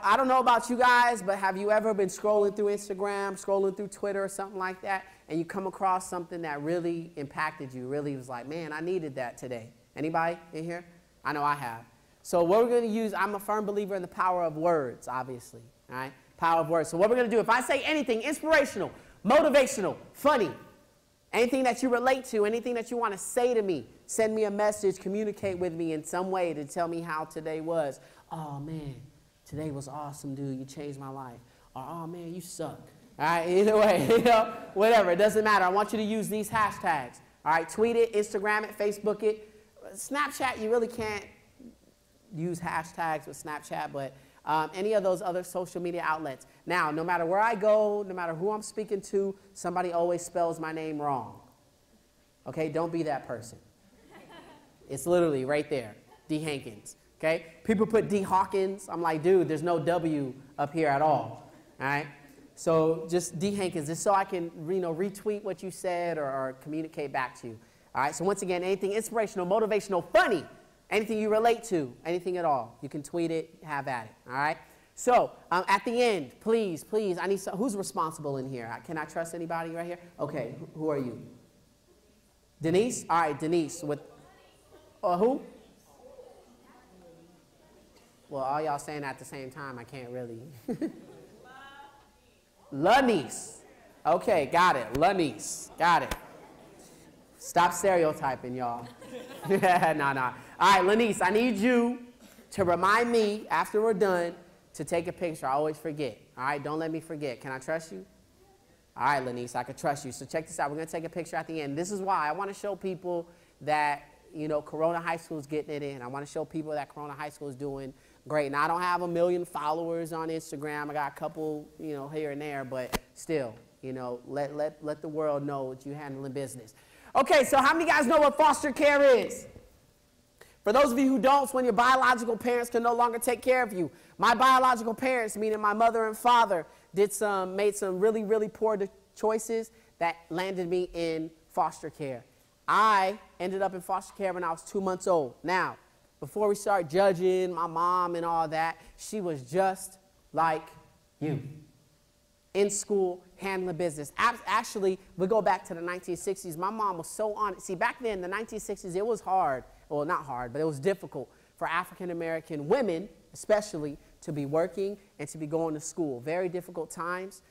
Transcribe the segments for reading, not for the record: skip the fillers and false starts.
I don't know about you guys, but have you ever been scrolling through Instagram, scrolling through Twitter or something like that, and you come across something that really impacted you, really was like, man, I needed that today? Anybody in here? I know I have. So what we're going to use, I'm a firm believer in the power of words, obviously, all right? Power of words. So what we're going to do, if I say anything inspirational, motivational, funny, anything that you relate to, anything that you want to say to me, send me a message, communicate with me in some way to tell me how today was. Oh, man, today was awesome, dude. You changed my life. Or, oh, man, you suck. All right, either way, you know, whatever. It doesn't matter. I want you to use these hashtags. All right, tweet it, Instagram it, Facebook it. Snapchat, you really can't use hashtags with Snapchat, but any of those other social media outlets. Now, no matter where I go, no matter who I'm speaking to, somebody always spells my name wrong. Okay, don't be that person. It's literally right there, Dee Hankins. Okay, people put Dee Hankins. I'm like, dude, there's no W up here at all. All right, so just Dee Hankins, just so I can, you know, retweet what you said or communicate back to you. All right, so once again, anything inspirational, motivational, funny, anything you relate to, anything at all, you can tweet it, have at it, all right? So at the end, please, please, I need some, who's responsible in here? Can I trust anybody right here? Okay, who are you? Denise? All right, Denise. With, who? Well, all y'all saying at the same time, I can't really. Lanice. Okay, got it, Lanice, got it. Stop stereotyping, y'all. No. All right, Lanice, I need you to remind me after we're done to take a picture. I always forget. All right, don't let me forget. Can I trust you? All right, Lanice, I can trust you. So check this out. We're going to take a picture at the end. This is why I want to show people that, you know, Corona High School is getting it in. I want to show people that Corona High School is doing great. Now, I don't have 1 million followers on Instagram. I got a couple, you know, here and there, but still, you know, let the world know that you're handling business. Okay, so how many guys know what foster care is? For those of you who don't, it's when your biological parents can no longer take care of you. My biological parents, meaning my mother and father, made some really, really poor choices that landed me in foster care. I ended up in foster care when I was 2 months old. Now, before we start judging my mom and all that, she was just like you. In school, handling business. Actually, we go back to the 1960s. My mom was so on it. See, back then, in the 1960s, it was hard. Well, not hard, but it was difficult for African-American women, especially, to be working and to be going to school. Very difficult times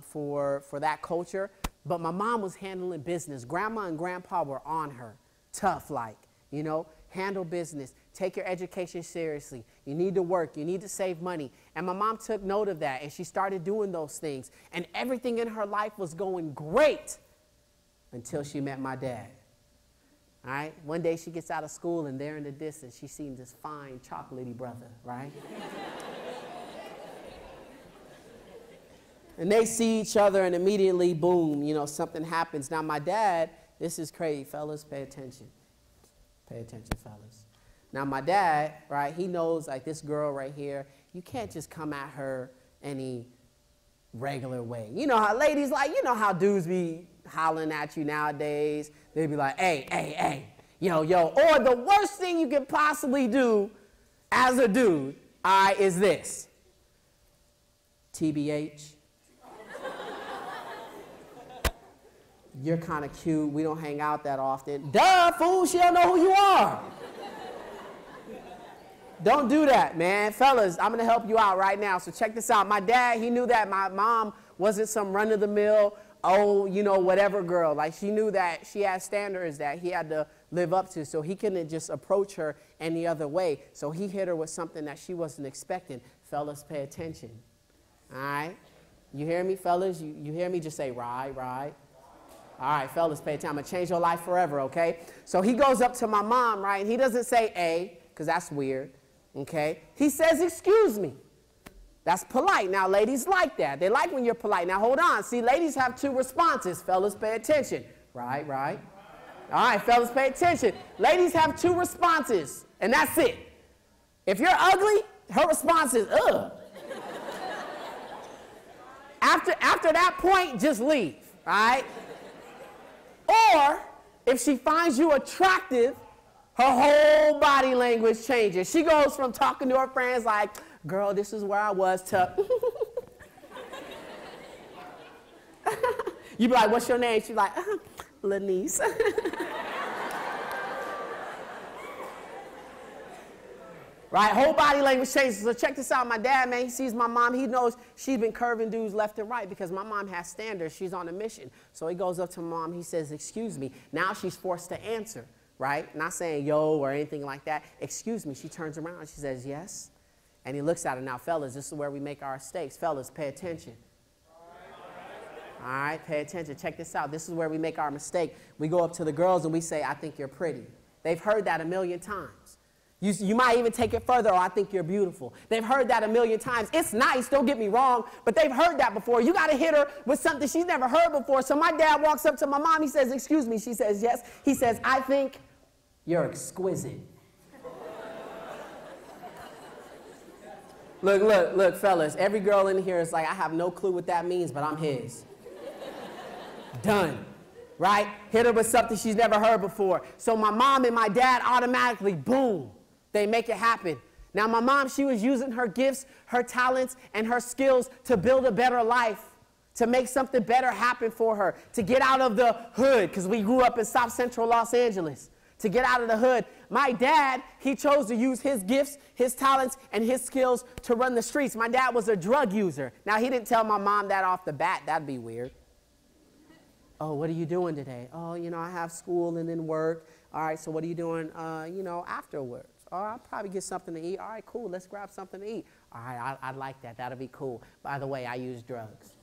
for that culture. But my mom was handling business. Grandma and grandpa were on her, tough like, you know. Handle business, take your education seriously. You need to work, you need to save money. And my mom took note of that and she started doing those things. And everything in her life was going great until she met my dad. All right, one day she gets out of school and there in the distance she seen this fine chocolatey brother, right? And they see each other and immediately, boom, you know, something happens. Now my dad, this is crazy, fellas, pay attention. Pay attention, fellas. Now, my dad, right, he knows, like, this girl right here, you can't just come at her any regular way. You know how ladies, like, you know how dudes be hollering at you nowadays. They be like, hey, hey, hey, yo, yo. Or the worst thing you can possibly do as a dude, is this. TBH. You're kind of cute. We don't hang out that often. Duh, fool, she don't know who you are. Don't do that, man. Fellas, I'm going to help you out right now. So check this out. My dad, he knew that my mom wasn't some run-of-the-mill, oh, you know, whatever girl. Like, she knew that she had standards that he had to live up to. So he couldn't just approach her any other way. So he hit her with something that she wasn't expecting. Fellas, pay attention. All right? You hear me, fellas? You hear me? Just say, right, right. All right, fellas, pay attention. I'm going to change your life forever, okay? So he goes up to my mom, right? And he doesn't say A, because that's weird, okay? He says, excuse me. That's polite. Now, ladies like that. They like when you're polite. Now, hold on. See, ladies have two responses. Fellas, pay attention. Right, right. All right, fellas, pay attention. Ladies have two responses, and that's it. If you're ugly, her response is, ugh. After that point, just leave, all right? Or, if she finds you attractive, her whole body language changes. She goes from talking to her friends like, girl, this is where I was, to, you be like, what's your name? She's like, Lanice. Right, whole body language changes. So check this out, my dad, man, he sees my mom, he knows she's been curving dudes left and right because my mom has standards, she's on a mission. So he goes up to mom, he says, excuse me. Now she's forced to answer, right? Not saying yo or anything like that. Excuse me, she turns around and she says, yes. And he looks at her. Now, fellas, this is where we make our mistakes. Fellas, pay attention. All right, pay attention. Check this out. This is where we make our mistake. We go up to the girls and we say, I think you're pretty. They've heard that a million times. You might even take it further, or I think you're beautiful. They've heard that a million times. It's nice, don't get me wrong, but they've heard that before. You got to hit her with something she's never heard before. So my dad walks up to my mom. He says, excuse me. She says, yes. He says, I think you're exquisite. Look, fellas. Every girl in here is like, I have no clue what that means, but I'm his. Done. Right? Hit her with something she's never heard before. So my mom and my dad automatically, boom, they make it happen. Now my mom, she was using her gifts, her talents, and her skills to build a better life, to make something better happen for her, to get out of the hood, because we grew up in South Central Los Angeles, to get out of the hood. My dad, he chose to use his gifts, his talents, and his skills to run the streets. My dad was a drug user. Now he didn't tell my mom that off the bat. That'd be weird. Oh, what are you doing today? Oh, you know, I have school and then work. All right, so what are you doing, you know, afterwards? Oh, I'll probably get something to eat. All right, cool, let's grab something to eat. All right, I'd like that. That'll be cool. By the way, I use drugs.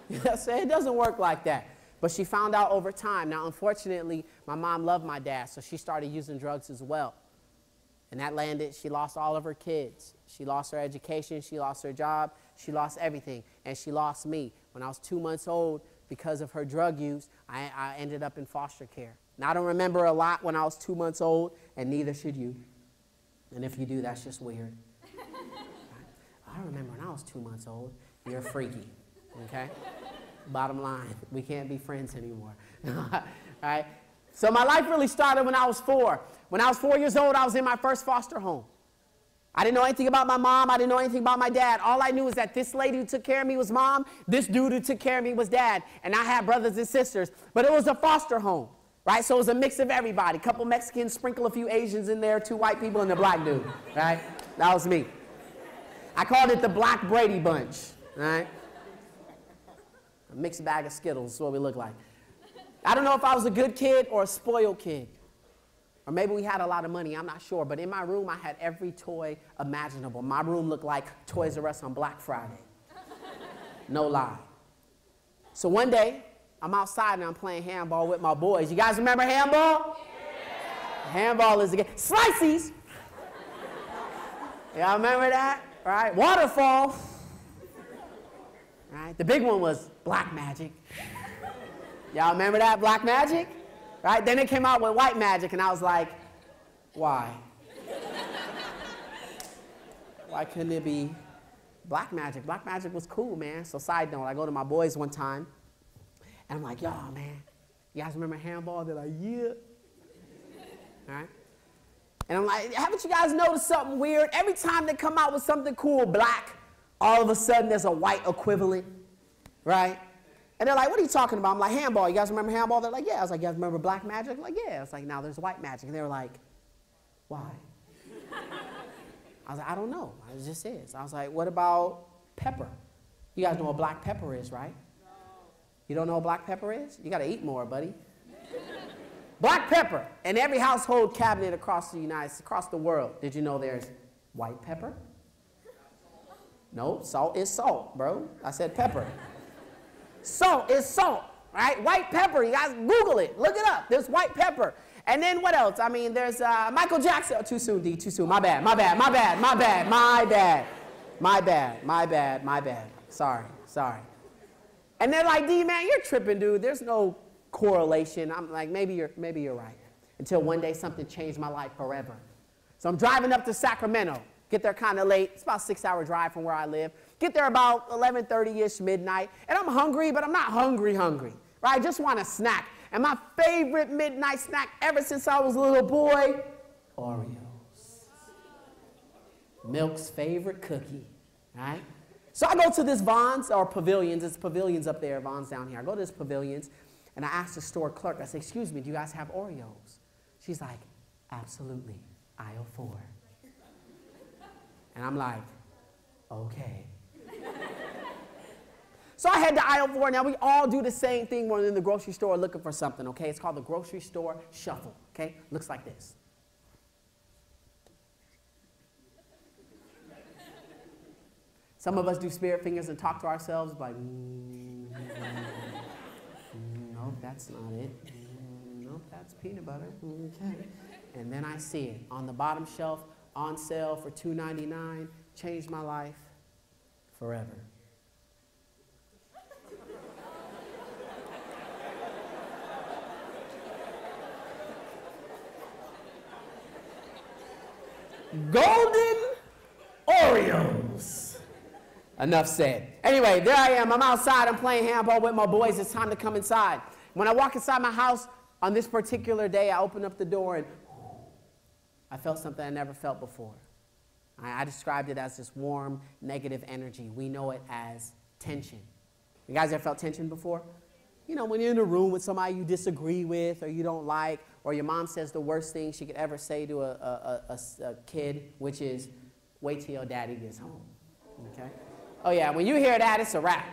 You know what I'm saying? It doesn't work like that. But she found out over time. Now, unfortunately, my mom loved my dad, so she started using drugs as well. And that landed, she lost all of her kids. She lost her education, she lost her job, she lost everything, and she lost me. When I was 2 months old, because of her drug use, I ended up in foster care. Now, I don't remember a lot when I was 2 months old, and neither should you. And if you do, that's just weird. I remember when I was 2 months old. You're freaky, okay? Bottom line, we can't be friends anymore. Right? So my life really started when I was 4. When I was 4 years old, I was in my first foster home. I didn't know anything about my mom. I didn't know anything about my dad. All I knew was that this lady who took care of me was mom. This dude who took care of me was dad. And I had brothers and sisters. But it was a foster home, right? So it was a mix of everybody. A couple Mexicans, sprinkle a few Asians in there, 2 white people, and a black dude, right? That was me. I called it the Black Brady Bunch, right? A mixed bag of Skittles is what we look like. I don't know if I was a good kid or a spoiled kid. Or maybe we had a lot of money, I'm not sure. But in my room, I had every toy imaginable. My room looked like Toys R Us on Black Friday. No lie. So one day, I'm outside and I'm playing handball with my boys. You guys remember handball? Yeah. Handball is a game. Slices! Y'all remember that? Right? Waterfall. Right? The big one was Black Magic. Y'all remember that? Black Magic? Right? Then it came out with White Magic, and I was like, why? Why couldn't it be Black Magic? Black Magic was cool, man. So side note, I go to my boys one time, and I'm like, y'all, man, you guys remember handball? They're like, yeah. All right? And I'm like, haven't you guys noticed something weird? Every time they come out with something cool, black, all of a sudden there's a white equivalent, right? And they're like, what are you talking about? I'm like, handball. You guys remember handball? They're like, yeah. I was like, you guys remember Black Magic? I'm like, yeah. I was like, now there's White Magic. And they were like, why? I was like, I don't know. It just is. I was like, what about pepper? You guys know what black pepper is, right? No. You don't know what black pepper is? You got to eat more, buddy. Black pepper. In every household cabinet across the world. Did you know there's white pepper? No, salt is salt, bro. I said pepper. Salt is salt, right? White pepper, you guys Google it, look it up. There's white pepper. And then what else? I mean, there's Michael Jackson. Oh, too soon, D, too soon. My bad. Sorry. And they're like, D, man, you're tripping, dude. There's no correlation. I'm like, maybe you're right. Until one day something changed my life forever. So I'm driving up to Sacramento. Get there kind of late. It's about a 6-hour drive from where I live. Get there about 11:30-ish, midnight. And I'm hungry, but I'm not hungry, right? I just want a snack. And my favorite midnight snack ever since I was a little boy, Oreos. Milk's favorite cookie, right? So I go to this Vons, or Pavilions. It's Pavilions up there, Vons down here. I go to this Pavilions, and I ask the store clerk, I say, excuse me, do you guys have Oreos? She's like, absolutely, aisle 4. And I'm like, okay. So I head to aisle 4. Now, we all do the same thing when we're in the grocery store looking for something, okay? It's called the grocery store shuffle, okay? Looks like this. Some of us do spirit fingers and talk to ourselves like, nope, that's not it. Nope, that's peanut butter. Okay. And then I see it on the bottom shelf, on sale for $2.99. Changed my life forever. Golden Oreos. Enough said. Anyway, there I am. I'm outside. I'm playing handball with my boys. It's time to come inside. When I walk inside my house on this particular day, I open up the door and I felt something I never felt before. I described it as this warm, negative energy. We know it as tension. You guys ever felt tension before? You know, when you're in a room with somebody you disagree with or you don't like, or your mom says the worst thing she could ever say to a kid, which is, wait till your daddy gets home, okay? Oh yeah, when you hear that, it's a wrap.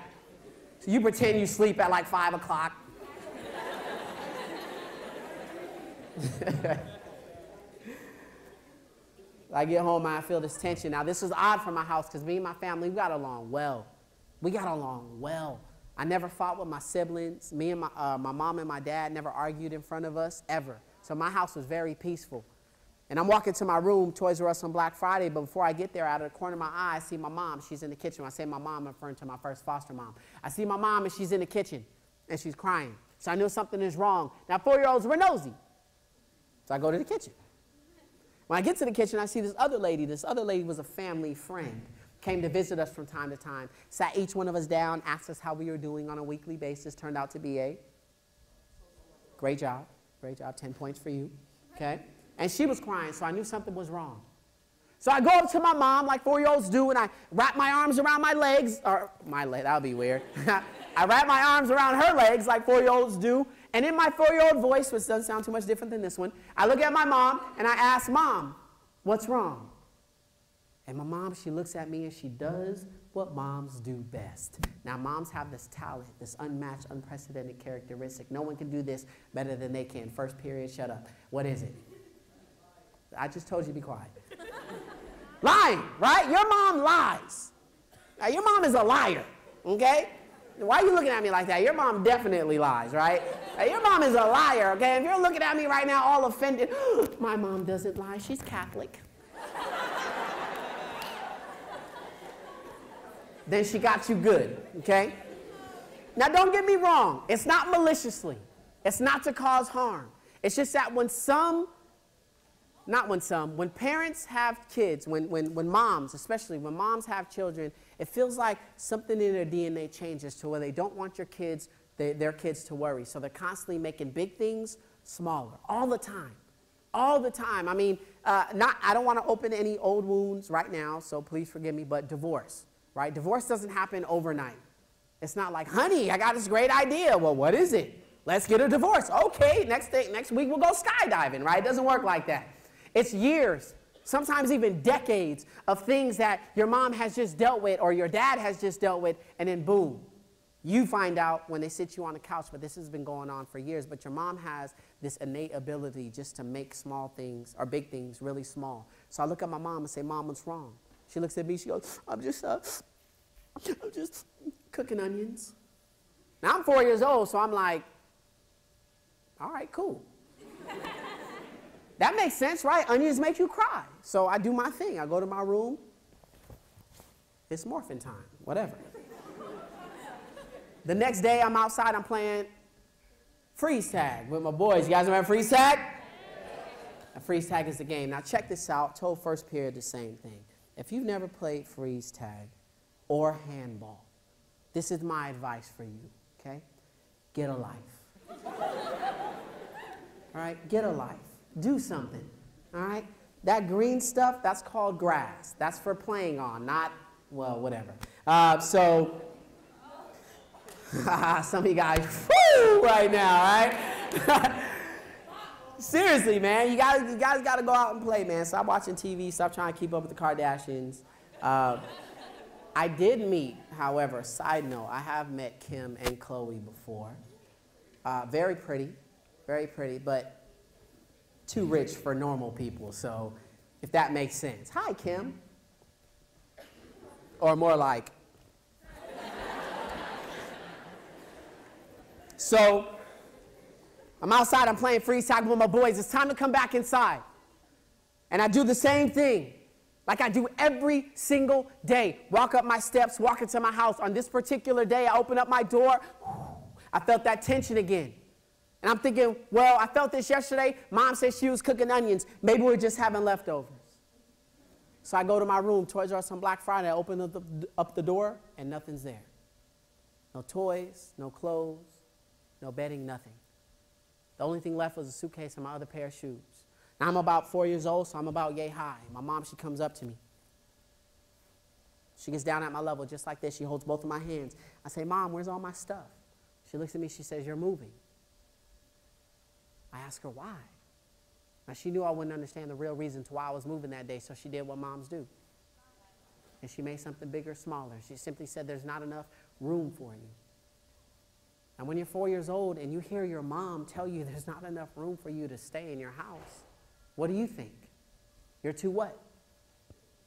So you pretend you sleep at like 5 o'clock. I get home and I feel this tension. Now this is odd for my house because me and my family, we got along well. We got along well. I never fought with my siblings. Me and my mom and my dad never argued in front of us, ever. So my house was very peaceful. And I'm walking to my room, Toys R Us on Black Friday, but before I get there, out of the corner of my eye, I see my mom. She's in the kitchen. When I say my mom, I'm referring to my first foster mom. I see my mom, and she's in the kitchen, and she's crying. So I knew something is wrong. Now, 4-year-olds were nosy. So I go to the kitchen. When I get to the kitchen, I see this other lady. This other lady was a family friend. Came to visit us from time to time. Sat each one of us down, asked us how we were doing on a weekly basis. Turned out to be a great job. Great job. 10 points for you. Okay? And she was crying, so I knew something was wrong. So I go up to my mom, like 4-year-olds do, and I wrap my arms around my legs, or my leg, that would be weird. I wrap my arms around her legs like 4-year-olds do, and in my 4-year-old voice, which doesn't sound too much different than this one, I look at my mom, and I ask, Mom, what's wrong? And my mom, she looks at me, and she does what moms do best. Now, moms have this talent, this unmatched, unprecedented characteristic. No one can do this better than they can. First period, shut up. What is it? I just told you to be quiet. Lying, right? Your mom lies. Now, your mom is a liar, okay? Why are you looking at me like that? Your mom definitely lies, right? Now, your mom is a liar, okay? If you're looking at me right now all offended, my mom doesn't lie, she's Catholic. Then she got you good, okay? Now, don't get me wrong. It's not maliciously. It's not to cause harm. It's just that when parents have kids, when moms, especially when moms have children, it feels like something in their DNA changes to where they don't want their kids to worry. So they're constantly making big things smaller, all the time. All the time. I mean, I don't want to open any old wounds right now, so please forgive me, but divorce, right? Divorce doesn't happen overnight. It's not like, honey, I got this great idea. Well, what is it? Let's get a divorce. Okay, next week we'll go skydiving, right? It doesn't work like that. It's years, sometimes even decades of things that your mom has just dealt with or your dad has just dealt with, and then boom, you find out when they sit you on the couch, but this has been going on for years, but your mom has this innate ability just to make small things or big things really small. So I look at my mom and say, Mom, what's wrong? She looks at me, she goes, I'm just cooking onions. Now I'm 4 years old, so I'm like, all right, cool. That makes sense, right? Onions make you cry. So I do my thing. I go to my room. It's morphin' time, whatever. The next day, I'm outside. I'm playing freeze tag with my boys. You guys remember freeze tag? Yeah. Freeze tag is the game. Now, check this out. Told first period the same thing. If you've never played freeze tag or handball, this is my advice for you, okay? Get a life. All right? Get a life. Do something, all right? That green stuff, that's called grass. That's for playing on, not, well, whatever. So, some of you guys, whoo, right now, right? Seriously, man, you guys got to go out and play, man. Stop watching TV. Stop trying to keep up with the Kardashians. I did meet, however, side note, I have met Kim and Chloe before. Very pretty, but too rich for normal people, so if that makes sense. Hi, Kim. Or more like. So, I'm outside, I'm playing freeze tag with my boys. It's time to come back inside. And I do the same thing, like I do every single day. Walk up my steps, walk into my house. On this particular day, I open up my door. I felt that tension again. And I'm thinking, well, I felt this yesterday. Mom said she was cooking onions. Maybe we're just having leftovers. So I go to my room, Toys R Us on Black Friday. I open up the door, and nothing's there. No toys, no clothes, no bedding, nothing. The only thing left was a suitcase and my other pair of shoes. Now, I'm about 4 years old, so I'm about yay high. My mom, she comes up to me. She gets down at my level just like this. She holds both of my hands. I say, Mom, where's all my stuff? She looks at me. She says, you're moving. I ask her why. Now, she knew I wouldn't understand the real reason to why I was moving that day, so she did what moms do. And she made something bigger, smaller. She simply said, there's not enough room for you. And when you're 4 years old and you hear your mom tell you there's not enough room for you to stay in your house, what do you think? You're too what?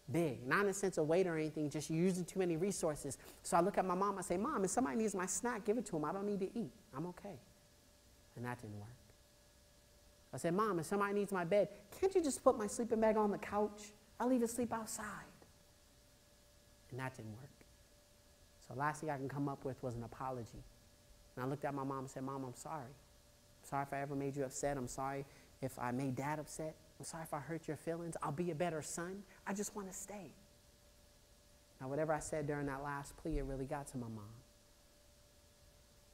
Big. Not in a sense of weight or anything, just you're using too many resources. So I look at my mom, I say, Mom, if somebody needs my snack, give it to them. I don't need to eat. I'm okay. And that didn't work. I said, Mom, if somebody needs my bed, can't you just put my sleeping bag on the couch? I'll even sleep outside. And that didn't work. So the last thing I can come up with was an apology. And I looked at my mom and said, Mom, I'm sorry. I'm sorry if I ever made you upset. I'm sorry if I made Dad upset. I'm sorry if I hurt your feelings. I'll be a better son. I just want to stay. Now, whatever I said during that last plea, it really got to my mom.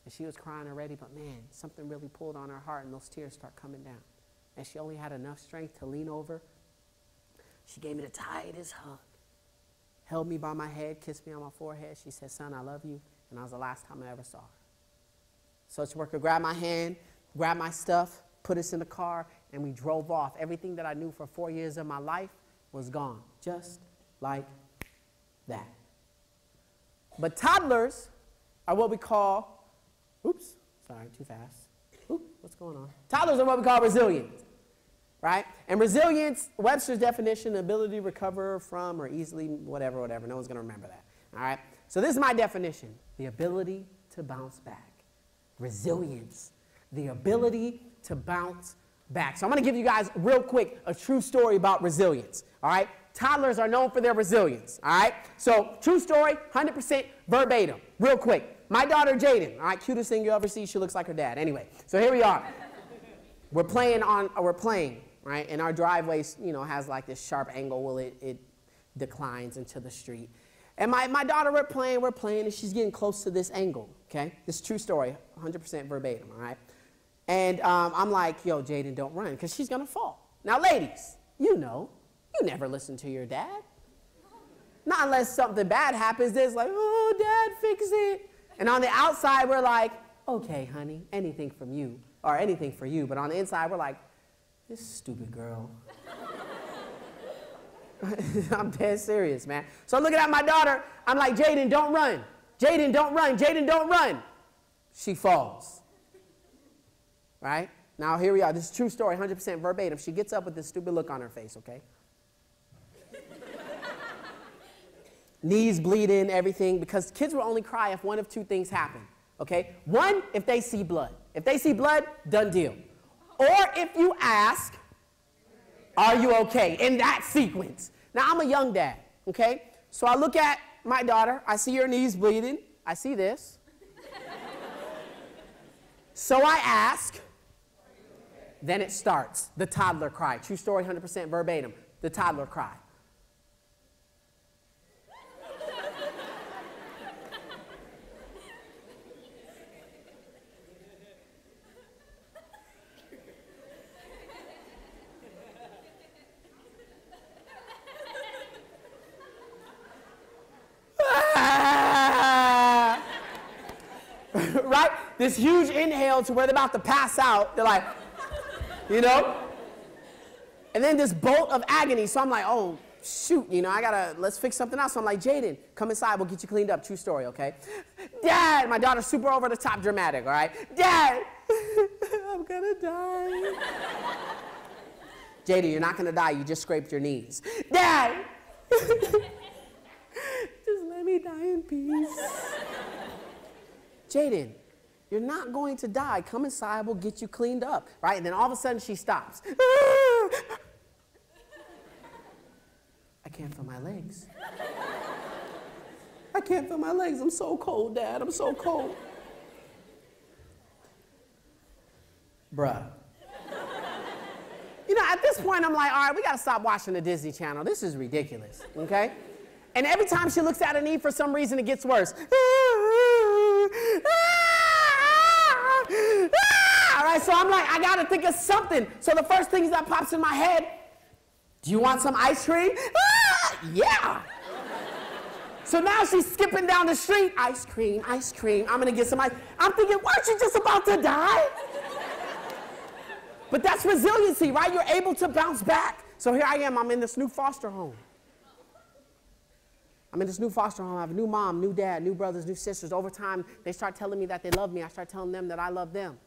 And she was crying already, but man, something really pulled on her heart, and those tears start coming down. And she only had enough strength to lean over. She gave me the tightest hug, held me by my head, kissed me on my forehead. She said, Son, I love you. And that was the last time I ever saw her. Social worker grabbed my hand, grabbed my stuff, put us in the car, and we drove off. Everything that I knew for 4 years of my life was gone, just like that. But toddlers are what we call, oops, sorry, too fast. Oop, what's going on? Toddlers are what we call resilient, right? And resilience, Webster's definition, ability to recover from or easily whatever, no one's going to remember that, all right? So this is my definition, the ability to bounce back. Resilience, the ability to bounce back. So I'm going to give you guys real quick a true story about resilience, all right? Toddlers are known for their resilience, all right? So true story, 100% verbatim, real quick. My daughter, Jaden, all right, cutest thing you'll ever see. She looks like her dad. Anyway, so here we are. We're playing, right? And our driveway, has like this sharp angle where it declines into the street. And my daughter, we're playing, and she's getting close to this angle, okay? This is true story, 100% verbatim, all right? And I'm like, yo, Jaden, don't run, because she's going to fall. Now, ladies, you never listen to your dad. Not unless something bad happens. There's like, oh, Dad, fix it. And on the outside, we're like, okay, honey, anything from you, or anything for you. But on the inside, we're like, this stupid girl. I'm dead serious, man. So I'm looking at my daughter. I'm like, Jaden, don't run. Jaden, don't run. Jaden, don't run. She falls. Right? Now, here we are. This is a true story, 100% verbatim. She gets up with this stupid look on her face, okay? Knees bleeding, everything, because kids will only cry if one of two things happen, okay? One, if they see blood. If they see blood, done deal. Or if you ask, are you okay? In that sequence. Now, I'm a young dad, okay? So I look at my daughter. I see her knees bleeding. I see this. So I ask. Then it starts. The toddler cry. True story, 100% verbatim. The toddler cry. right? This huge inhale to where they're about to pass out. They're like, you know? And then this bolt of agony. So I'm like, oh, shoot, you know, let's fix something else. So I'm like, Jaden, come inside, we'll get you cleaned up. True story, okay? Dad, my daughter's super over the top dramatic, all right? Dad, I'm gonna die. Jaden, you're not gonna die, you just scraped your knees. Dad, just let me die in peace. Jaden, you're not going to die. Come inside, we'll get you cleaned up, right? And then all of a sudden she stops. I can't feel my legs. I can't feel my legs. I'm so cold, Dad. I'm so cold. Bruh. You know, at this point, I'm like, all right, we got to stop watching the Disney Channel. This is ridiculous, okay? And every time she looks at her knee, for some reason, it gets worse. All right, so I'm like, I got to think of something. So the first thing that pops in my head, do you want some ice cream? Yeah. So now she's skipping down the street. Ice cream, ice cream. I'm going to get some ice. I'm thinking, weren't you just about to die? But that's resiliency, right? You're able to bounce back. So here I am. I'm in this new foster home. I have a new mom, new dad, new brothers, new sisters. Over time, they start telling me that they love me. I start telling them that I love them.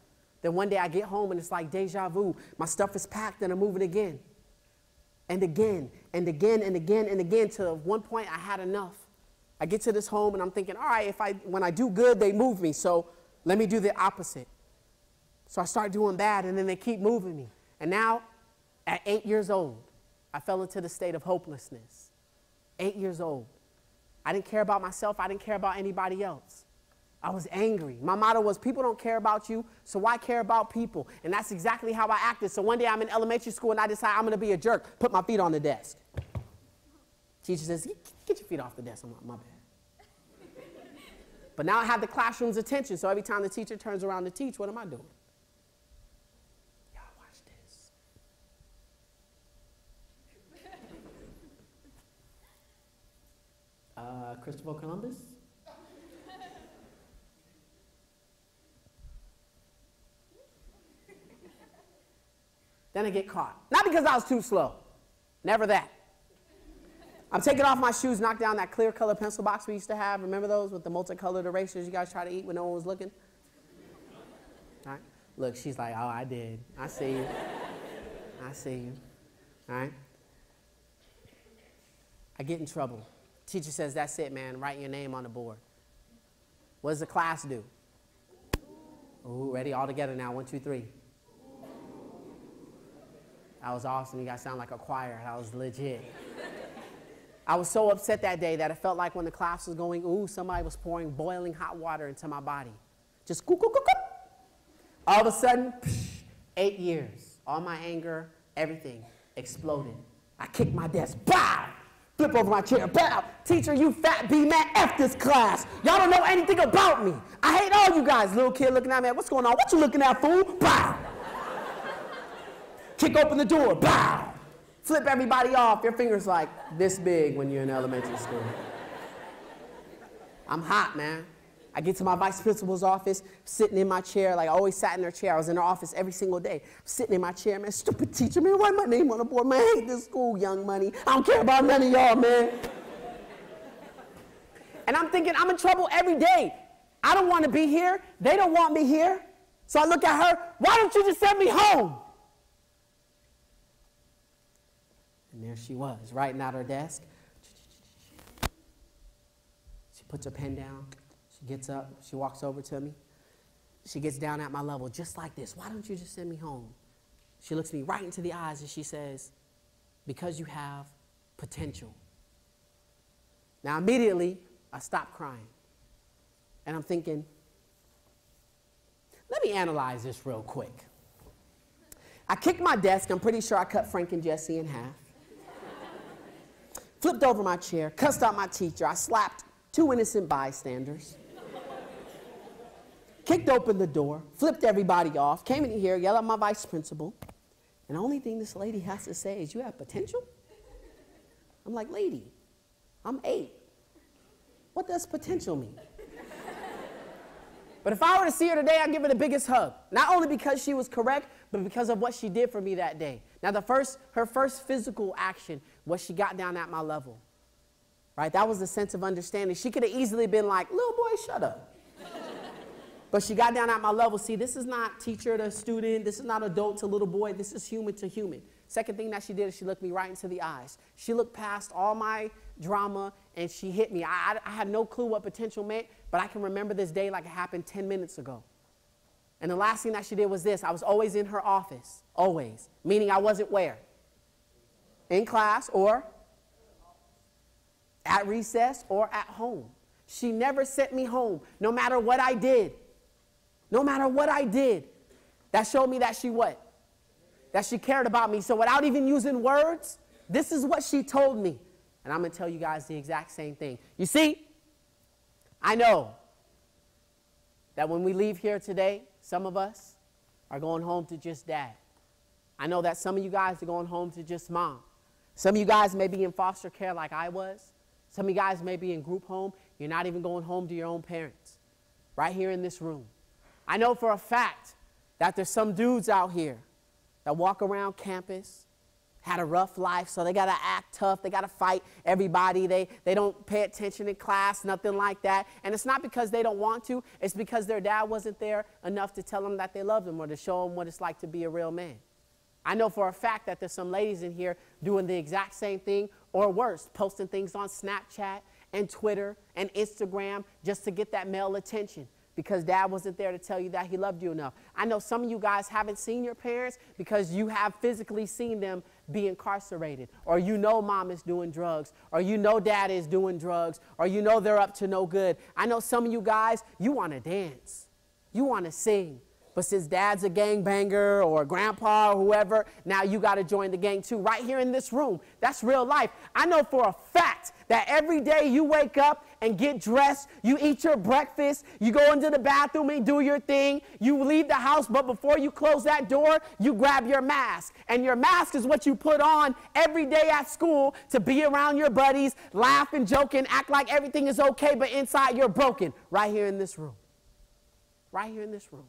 Then one day I get home and it's like deja vu. My stuff is packed and I'm moving again. And again, and again, and again, and again, to one point I had enough. I get to this home and I'm thinking, all right, when I do good, they move me, so let me do the opposite. So I start doing bad and then they keep moving me. And now, at 8 years old, I fell into the state of hopelessness. 8 years old. I didn't care about myself, I didn't care about anybody else. I was angry. My motto was, people don't care about you, so why care about people? And that's exactly how I acted. So one day I'm in elementary school and I decide I'm gonna be a jerk, put my feet on the desk. Teacher says, get your feet off the desk. I'm like, my bad. But now I have the classroom's attention, so every time the teacher turns around to teach, what am I doing? Y'all watch this. Christopher Columbus? Then I get caught. Not because I was too slow. Never that. I'm taking off my shoes, knock down that clear color pencil box we used to have. Remember those with the multicolored erasers you guys try to eat when no one was looking? All right. Look, she's like, oh, I did. I see you. I see you. All right. I get in trouble. Teacher says, that's it, man. Write your name on the board. What does the class do? Ooh, ready? All together now. 1, 2, 3. That was awesome. You guys sound like a choir. That was legit. I was so upset that day that it felt like when the class was going, ooh, somebody was pouring boiling hot water into my body. Just cook, cook, cook, cook. All of a sudden, 8 years. All my anger, everything exploded. I kicked my desk. Bow! Flip over my chair. Bow! Teacher, you fat B-man, F this class. Y'all don't know anything about me. I hate all you guys. Little kid looking at me. What's going on? What you looking at, fool? Bow! Kick open the door. Bow! Flip everybody off. Your finger's like this big when you're in elementary school. I'm hot, man. I get to my vice principal's office, sitting in my chair, like I always sat in her chair. I was in her office every single day. Sitting in my chair, man, stupid teacher, man, write my name on the board, man. I hate this school, young money. I don't care about none of y'all, man. And I'm thinking, I'm in trouble every day. I don't want to be here. They don't want me here. So I look at her, why don't you just send me home? And there she was, writing out her desk. She puts her pen down. She gets up. She walks over to me. She gets down at my level, just like this. Why don't you just send me home? She looks me right into the eyes and she says, because you have potential. Now, immediately, I stop crying. And I'm thinking, let me analyze this real quick. I kicked my desk. I'm pretty sure I cut Frank and Jesse in half. Flipped over my chair, cussed out my teacher. I slapped 2 innocent bystanders. Kicked open the door, flipped everybody off, came in here, yelled at my vice principal. And the only thing this lady has to say is, you have potential? I'm like, lady, I'm 8. What does potential mean? But if I were to see her today, I'd give her the biggest hug. Not only because she was correct, but because of what she did for me that day. Now, her first physical action was she got down at my level. Right? That was the sense of understanding. She could have easily been like, little boy, shut up. But she got down at my level. See, this is not teacher to student. This is not adult to little boy. This is human to human. Second thing that she did is she looked me right into the eyes. She looked past all my drama, and she hit me. I had no clue what potential meant, but I can remember this day like it happened 10 minutes ago. And the last thing that she did was this. I was always in her office, always, meaning I wasn't where? In class or at recess or at home. She never sent me home, no matter what I did. No matter what I did. That showed me that she what? That she cared about me. So without even using words, this is what she told me. And I'm going to tell you guys the exact same thing. You see, I know that when we leave here today, some of us are going home to just dad. I know that some of you guys are going home to just mom. Some of you guys may be in foster care like I was. Some of you guys may be in group home. You're not even going home to your own parents. Right here in this room. I know for a fact that there's some dudes out here that walk around campus, had a rough life, so they got to act tough. They got to fight everybody. They don't pay attention in class, nothing like that. And it's not because they don't want to. It's because their dad wasn't there enough to tell them that they love them or to show them what it's like to be a real man. I know for a fact that there's some ladies in here doing the exact same thing or worse, posting things on Snapchat and Twitter and Instagram just to get that male attention because dad wasn't there to tell you that he loved you enough. I know some of you guys haven't seen your parents because you have physically seen them be incarcerated, or you know mom is doing drugs, or you know dad is doing drugs, or you know they're up to no good. I know some of you guys, you want to dance. You want to sing. But since dad's a gangbanger or grandpa or whoever, now you got to join the gang too. Right here in this room. That's real life. I know for a fact that every day you wake up and get dressed, you eat your breakfast, you go into the bathroom and do your thing, you leave the house, but before you close that door, you grab your mask. And your mask is what you put on every day at school to be around your buddies, laugh and joke and act like everything is okay, but inside you're broken. Right here in this room. Right here in this room.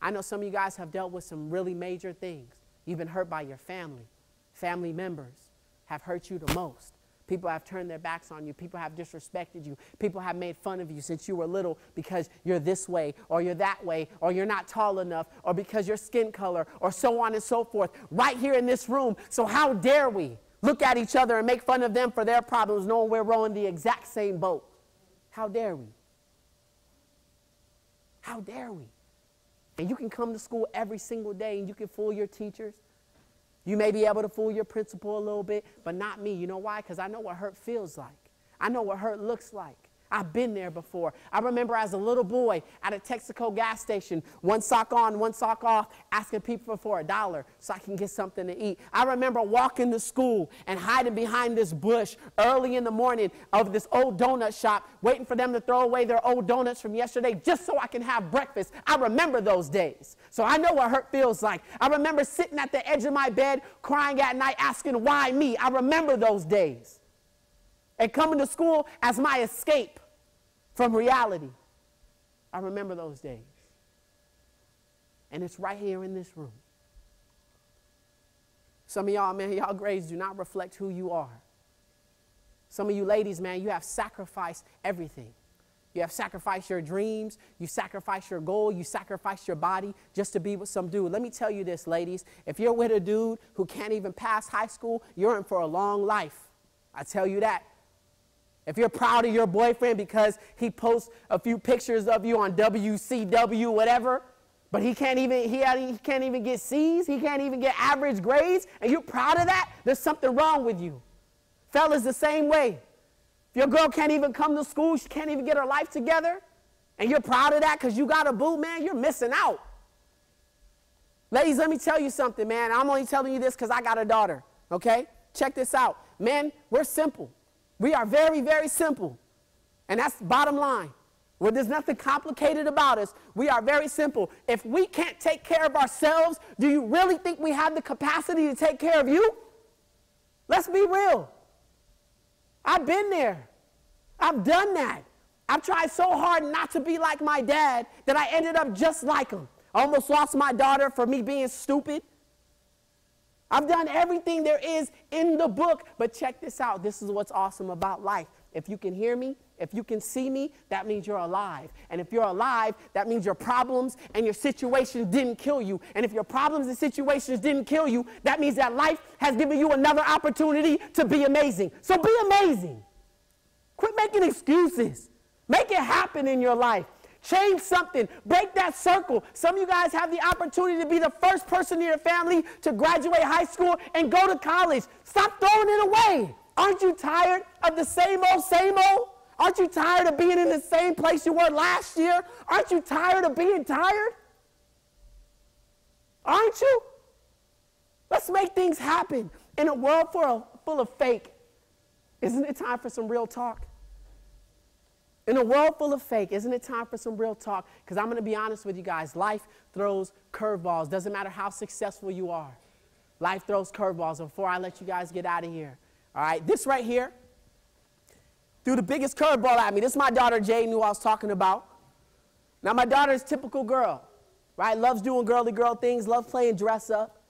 I know some of you guys have dealt with some really major things. You've been hurt by your family. Family members have hurt you the most. People have turned their backs on you. People have disrespected you. People have made fun of you since you were little because you're this way or you're that way or you're not tall enough or because your skin color or so on and so forth. Right here in this room. So how dare we look at each other and make fun of them for their problems knowing we're rowing the exact same boat? How dare we? How dare we? And you can come to school every single day and you can fool your teachers. You may be able to fool your principal a little bit, but not me. You know why? Because I know what hurt feels like. I know what hurt looks like. I've been there before. I remember as a little boy at a Texaco gas station, one sock on, one sock off, asking people for $1 so I can get something to eat. I remember walking to school and hiding behind this bush early in the morning of this old donut shop, waiting for them to throw away their old donuts from yesterday just so I can have breakfast. I remember those days. So I know what hurt feels like. I remember sitting at the edge of my bed, crying at night, asking why me. I remember those days. And coming to school as my escape from reality. I remember those days. And it's right here in this room. Some of y'all, man, y'all grades do not reflect who you are. Some of you ladies, man, you have sacrificed everything. You have sacrificed your dreams. You sacrificed your goal. You sacrificed your body just to be with some dude. Let me tell you this, ladies. If you're with a dude who can't even pass high school, you're in for a long life. I tell you that. If you're proud of your boyfriend because he posts a few pictures of you on WCW, whatever, but he can't even get C's, he can't even get average grades, and you're proud of that, there's something wrong with you. Fellas, the same way. If your girl can't even come to school, she can't even get her life together, and you're proud of that because you got a boo, man, you're missing out. Ladies, let me tell you something, man. I'm only telling you this because I got a daughter, okay? Check this out. Men, we're simple. We are very, very simple. And that's the bottom line. Well, there's nothing complicated about us. We are very simple. If we can't take care of ourselves, do you really think we have the capacity to take care of you? Let's be real. I've been there. I've done that. I've tried so hard not to be like my dad that I ended up just like him. I almost lost my daughter for me being stupid. I've done everything there is in the book, but check this out. This is what's awesome about life. If you can hear me, if you can see me, that means you're alive. And if you're alive, that means your problems and your situations didn't kill you. And if your problems and situations didn't kill you, that means that life has given you another opportunity to be amazing. So be amazing. Quit making excuses. Make it happen in your life. Change something. Break that circle. Some of you guys have the opportunity to be the first person in your family to graduate high school and go to college. Stop throwing it away. Aren't you tired of the same old, same old? Aren't you tired of being in the same place you were last year? Aren't you tired of being tired? Aren't you? Let's make things happen. In a world full of fake, isn't it time for some real talk? In a world full of fake, isn't it time for some real talk? Because I'm going to be honest with you guys. Life throws curveballs. Doesn't matter how successful you are. Life throws curveballs. Before I let you guys get out of here, all right, this right here threw the biggest curveball at me. This is my daughter, Jaden, who I was talking about. Now, my daughter is a typical girl, right? Loves doing girly girl things, loves playing dress up,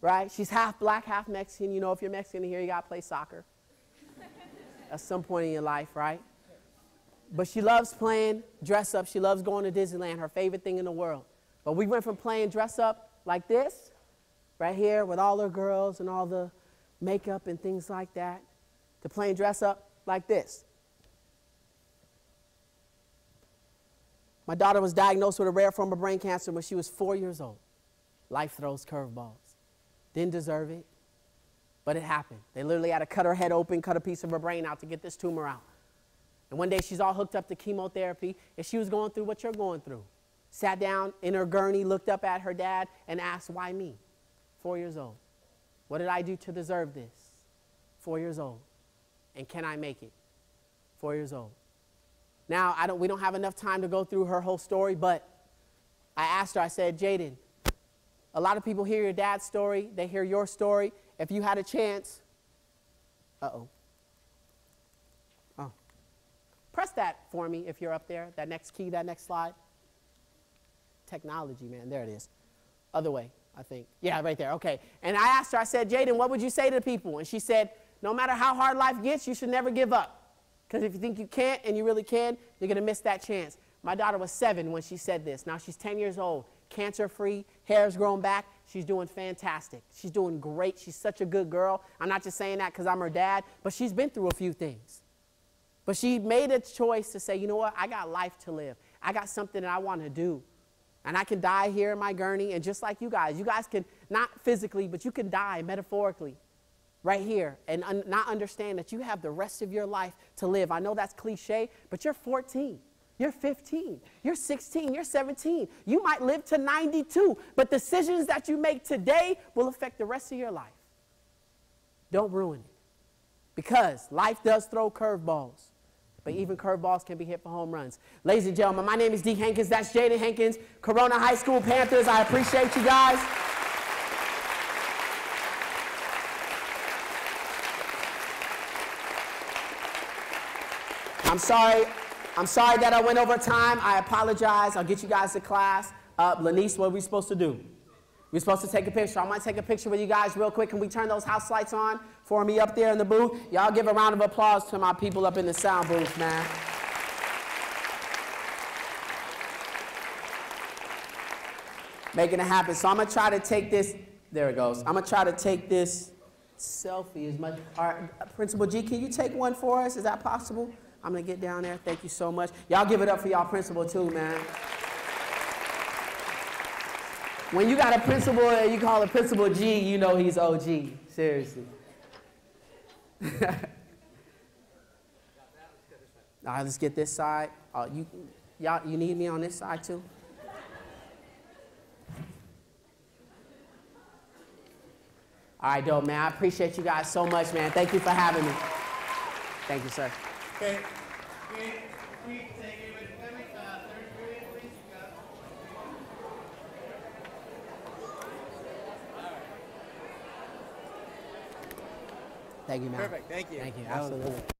right? She's half black, half Mexican. You know, if you're Mexican in here, you got to play soccer at some point in your life, right? But she loves playing dress up. She loves going to Disneyland, her favorite thing in the world. But we went from playing dress up like this, right here, with all her girls and all the makeup and things like that, to playing dress up like this. My daughter was diagnosed with a rare form of brain cancer when she was 4 years old. Life throws curveballs. Didn't deserve it, but it happened. They literally had to cut her head open, cut a piece of her brain out to get this tumor out. And one day she's all hooked up to chemotherapy, and she was going through what you're going through. Sat down in her gurney, looked up at her dad, and asked, why me? 4 years old. What did I do to deserve this? 4 years old. And can I make it? 4 years old. Now, we don't have enough time to go through her whole story, but I asked her, I said, Jaden, a lot of people hear your dad's story. They hear your story. If you had a chance, press that for me if you're up there, that next key, that next slide. Technology, man, there it is. Other way, I think. Yeah, right there, okay. And I asked her, I said, Jaden, what would you say to people? And she said, no matter how hard life gets, you should never give up. Because if you think you can't and you really can, you're going to miss that chance. My daughter was 7 when she said this. Now she's 10 years old, cancer-free, hair's grown back. She's doing fantastic. She's doing great. She's such a good girl. I'm not just saying that because I'm her dad, but she's been through a few things. But she made a choice to say, you know what, I got life to live. I got something that I want to do. And I can die here in my gurney, and just like you guys can, not physically, but you can die metaphorically right here and not understand that you have the rest of your life to live. I know that's cliche, but you're 14. You're 15. You're 16. You're 17. You might live to 92, but decisions that you make today will affect the rest of your life. Don't ruin it. Because life does throw curveballs. But even curveballs can be hit for home runs. Ladies and gentlemen, my name is Dee Hankins. That's Jaden Hankins, Corona High School Panthers. I appreciate you guys. I'm sorry that I went over time. I apologize. I'll get you guys to class. Lanice, what are we supposed to do? We're supposed to take a picture. I'm going to take a picture with you guys real quick. Can we turn those house lights on for me up there in the booth? Y'all give a round of applause to my people up in the sound booth, man. Making it happen. So I'm going to try to take this. There it goes. I'm going to try to take this selfie as much. All right, Principal G, can you take one for us? Is that possible? I'm going to get down there. Thank you so much. Y'all give it up for y'all principal too, man. When you got a principal and you call a Principal G, you know he's OG. Seriously. All right, let's get this side. You need me on this side too? All right, dope, man. I appreciate you guys so much, man. Thank you for having me. Thank you, sir. Okay. Thank you, man. Perfect. Thank you. Thank you. Absolutely.